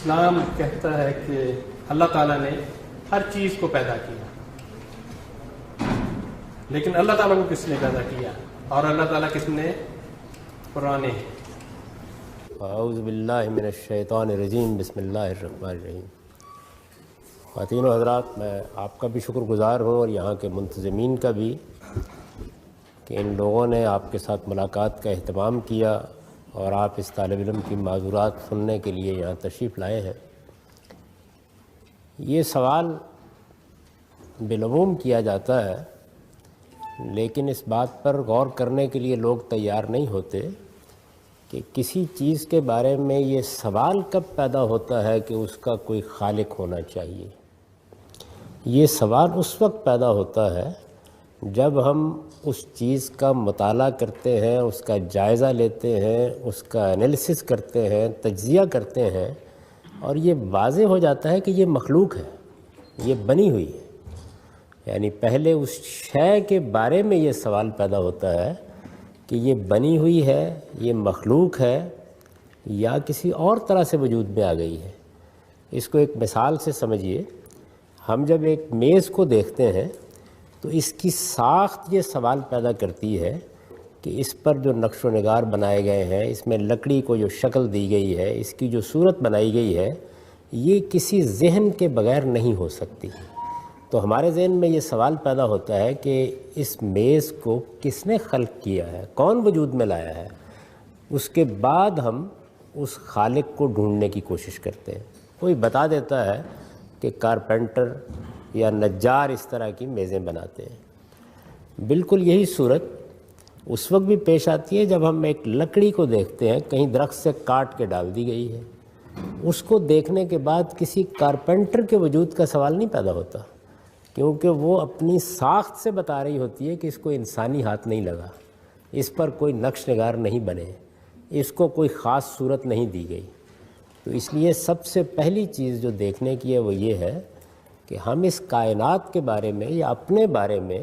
اسلام کہتا ہے کہ اللہ تعالیٰ نے ہر چیز کو پیدا کیا، لیکن اللہ تعالیٰ کو کس نے پیدا کیا اور اللہ تعالیٰ کس نے؟ قرآن۔ اعوذ باللہ من الشیطان الرجیم، بسم اللہ الرحمن الرحیم۔ خواتین و حضرات، میں آپ کا بھی شکر گزار ہوں اور یہاں کے منتظمین کا بھی کہ ان لوگوں نے آپ کے ساتھ ملاقات کا اہتمام کیا اور آپ اس طالب علم کی معذورات سننے کے لیے یہاں تشریف لائے ہیں۔ یہ سوال بالعموم کیا جاتا ہے، لیکن اس بات پر غور کرنے کے لیے لوگ تیار نہیں ہوتے کہ کسی چیز کے بارے میں یہ سوال کب پیدا ہوتا ہے کہ اس کا کوئی خالق ہونا چاہیے۔ یہ سوال اس وقت پیدا ہوتا ہے جب ہم اس چیز کا مطالعہ کرتے ہیں، اس کا جائزہ لیتے ہیں، اس کا انالیسس کرتے ہیں، تجزیہ کرتے ہیں، اور یہ واضح ہو جاتا ہے کہ یہ مخلوق ہے، یہ بنی ہوئی ہے۔ یعنی پہلے اس شے کے بارے میں یہ سوال پیدا ہوتا ہے کہ یہ بنی ہوئی ہے، یہ مخلوق ہے یا کسی اور طرح سے وجود میں آ گئی ہے۔ اس کو ایک مثال سے سمجھیے۔ ہم جب ایک میز کو دیکھتے ہیں تو اس کی ساخت یہ سوال پیدا کرتی ہے کہ اس پر جو نقش و نگار بنائے گئے ہیں، اس میں لکڑی کو جو شکل دی گئی ہے، اس کی جو صورت بنائی گئی ہے، یہ کسی ذہن کے بغیر نہیں ہو سکتی۔ تو ہمارے ذہن میں یہ سوال پیدا ہوتا ہے کہ اس میز کو کس نے خلق کیا ہے، کون وجود میں لایا ہے۔ اس کے بعد ہم اس خالق کو ڈھونڈنے کی کوشش کرتے ہیں۔ کوئی بتا دیتا ہے کہ کارپینٹر یا نجار اس طرح کی میزیں بناتے ہیں۔ بالکل یہی صورت اس وقت بھی پیش آتی ہے جب ہم ایک لکڑی کو دیکھتے ہیں، کہیں درخت سے کاٹ کے ڈال دی گئی ہے۔ اس کو دیکھنے کے بعد کسی کارپینٹر کے وجود کا سوال نہیں پیدا ہوتا، کیونکہ وہ اپنی ساخت سے بتا رہی ہوتی ہے کہ اس کو انسانی ہاتھ نہیں لگا، اس پر کوئی نقش نگار نہیں بنے، اس کو کوئی خاص صورت نہیں دی گئی۔ تو اس لیے سب سے پہلی چیز جو دیکھنے کی ہے وہ یہ ہے کہ ہم اس کائنات کے بارے میں یا اپنے بارے میں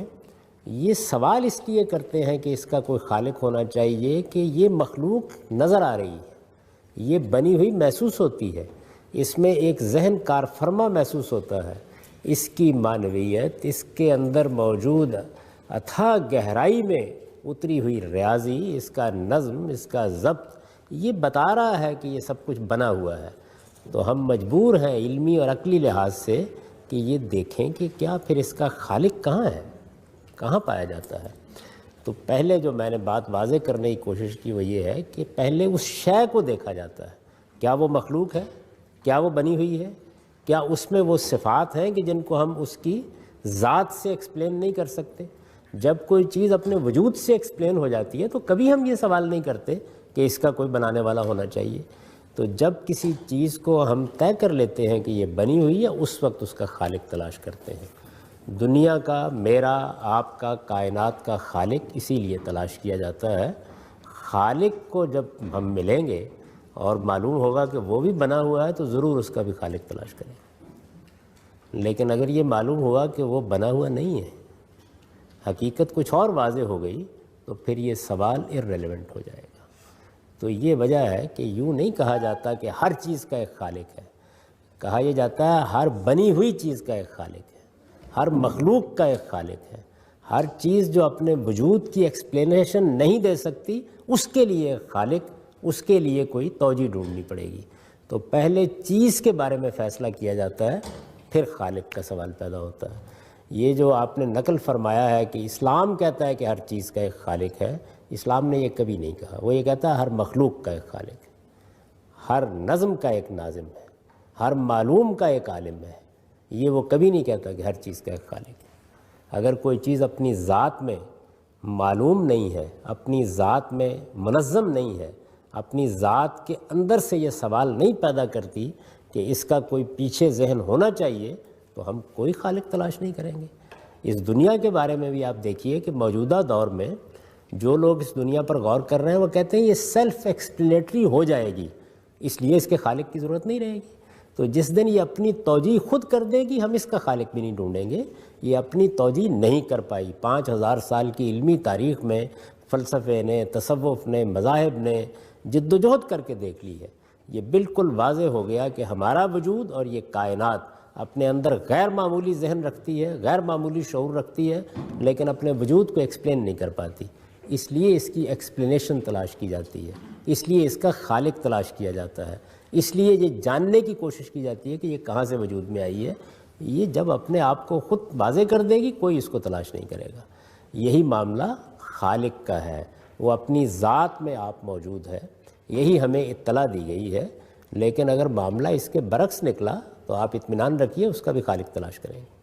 یہ سوال اس لیے کرتے ہیں کہ اس کا کوئی خالق ہونا چاہیے کہ یہ مخلوق نظر آ رہی ہے، یہ بنی ہوئی محسوس ہوتی ہے، اس میں ایک ذہن کار فرما محسوس ہوتا ہے، اس کی معنویت، اس کے اندر موجود اتھاہ گہرائی میں اتری ہوئی ریاضی، اس کا نظم، اس کا ضبط، یہ بتا رہا ہے کہ یہ سب کچھ بنا ہوا ہے۔ تو ہم مجبور ہیں علمی اور عقلی لحاظ سے کہ یہ دیکھیں کہ کیا پھر اس کا خالق کہاں ہے، کہاں پایا جاتا ہے۔ تو پہلے جو میں نے بات واضح کرنے کی کوشش کی وہ یہ ہے کہ پہلے اس شے کو دیکھا جاتا ہے، کیا وہ مخلوق ہے، کیا وہ بنی ہوئی ہے، کیا اس میں وہ صفات ہیں کہ جن کو ہم اس کی ذات سے ایکسپلین نہیں کر سکتے۔ جب کوئی چیز اپنے وجود سے ایکسپلین ہو جاتی ہے تو کبھی ہم یہ سوال نہیں کرتے کہ اس کا کوئی بنانے والا ہونا چاہیے۔ تو جب کسی چیز کو ہم طے کر لیتے ہیں کہ یہ بنی ہوئی ہے، اس وقت اس کا خالق تلاش کرتے ہیں۔ دنیا کا، میرا، آپ کا، کائنات کا خالق اسی لیے تلاش کیا جاتا ہے۔ خالق کو جب ہم ملیں گے اور معلوم ہوگا کہ وہ بھی بنا ہوا ہے تو ضرور اس کا بھی خالق تلاش کریں گے۔ لیکن اگر یہ معلوم ہوا کہ وہ بنا ہوا نہیں ہے، حقیقت کچھ اور واضح ہو گئی، تو پھر یہ سوال ارریلیونٹ ہو جائے گا۔ تو یہ وجہ ہے کہ یوں نہیں کہا جاتا کہ ہر چیز کا ایک خالق ہے، کہا یہ جاتا ہے ہر بنی ہوئی چیز کا ایک خالق ہے، ہر مخلوق کا ایک خالق ہے۔ ہر چیز جو اپنے وجود کی ایکسپلینیشن نہیں دے سکتی، اس کے لیے ایک خالق، اس کے لیے کوئی توجہ ڈھونڈنی پڑے گی۔ تو پہلے چیز کے بارے میں فیصلہ کیا جاتا ہے، پھر خالق کا سوال پیدا ہوتا ہے۔ یہ جو آپ نے نقل فرمایا ہے کہ اسلام کہتا ہے کہ ہر چیز کا ایک خالق ہے، اسلام نے یہ کبھی نہیں کہا۔ وہ یہ کہتا ہے ہر مخلوق کا ایک خالق ہے، ہر نظم کا ایک ناظم ہے، ہر معلوم کا ایک عالم ہے۔ یہ وہ کبھی نہیں کہتا کہ ہر چیز کا ایک خالق ہے۔ اگر کوئی چیز اپنی ذات میں معلوم نہیں ہے، اپنی ذات میں منظم نہیں ہے، اپنی ذات کے اندر سے یہ سوال نہیں پیدا کرتی کہ اس کا کوئی پیچھے ذہن ہونا چاہیے، تو ہم کوئی خالق تلاش نہیں کریں گے۔ اس دنیا کے بارے میں بھی آپ دیکھیے کہ موجودہ دور میں جو لوگ اس دنیا پر غور کر رہے ہیں وہ کہتے ہیں یہ سیلف ایکسپلینیٹری ہو جائے گی، اس لیے اس کے خالق کی ضرورت نہیں رہے گی۔ تو جس دن یہ اپنی توجیہ خود کر دے گی، ہم اس کا خالق بھی نہیں ڈھونڈیں گے۔ یہ اپنی توجیہ نہیں کر پائی۔ 5000 سال کی علمی تاریخ میں فلسفے نے، تصوف نے، مذاہب نے جد و جہد کر کے دیکھ لی ہے، یہ بالکل واضح ہو گیا کہ ہمارا وجود اور یہ کائنات اپنے اندر غیر معمولی ذہن رکھتی ہے، غیر معمولی شعور رکھتی ہے، لیکن اپنے وجود کو ایکسپلین نہیں کر پاتی. اس لیے اس کی ایکسپلینیشن تلاش کی جاتی ہے، اس لیے اس کا خالق تلاش کیا جاتا ہے، اس لیے یہ جاننے کی کوشش کی جاتی ہے کہ یہ کہاں سے وجود میں آئی ہے. یہ جب اپنے آپ کو خود واضح کر دے گی کوئی اس کو تلاش نہیں کرے گا. یہی معاملہ خالق کا ہے، وہ اپنی ذات میں آپ موجود ہے، یہی ہمیں اطلاع دی گئی ہے. لیکن اگر معاملہ اس کے برعکس نکلا تو آپ اطمینان رکھیے اس کا بھی خالق تلاش کریں گے.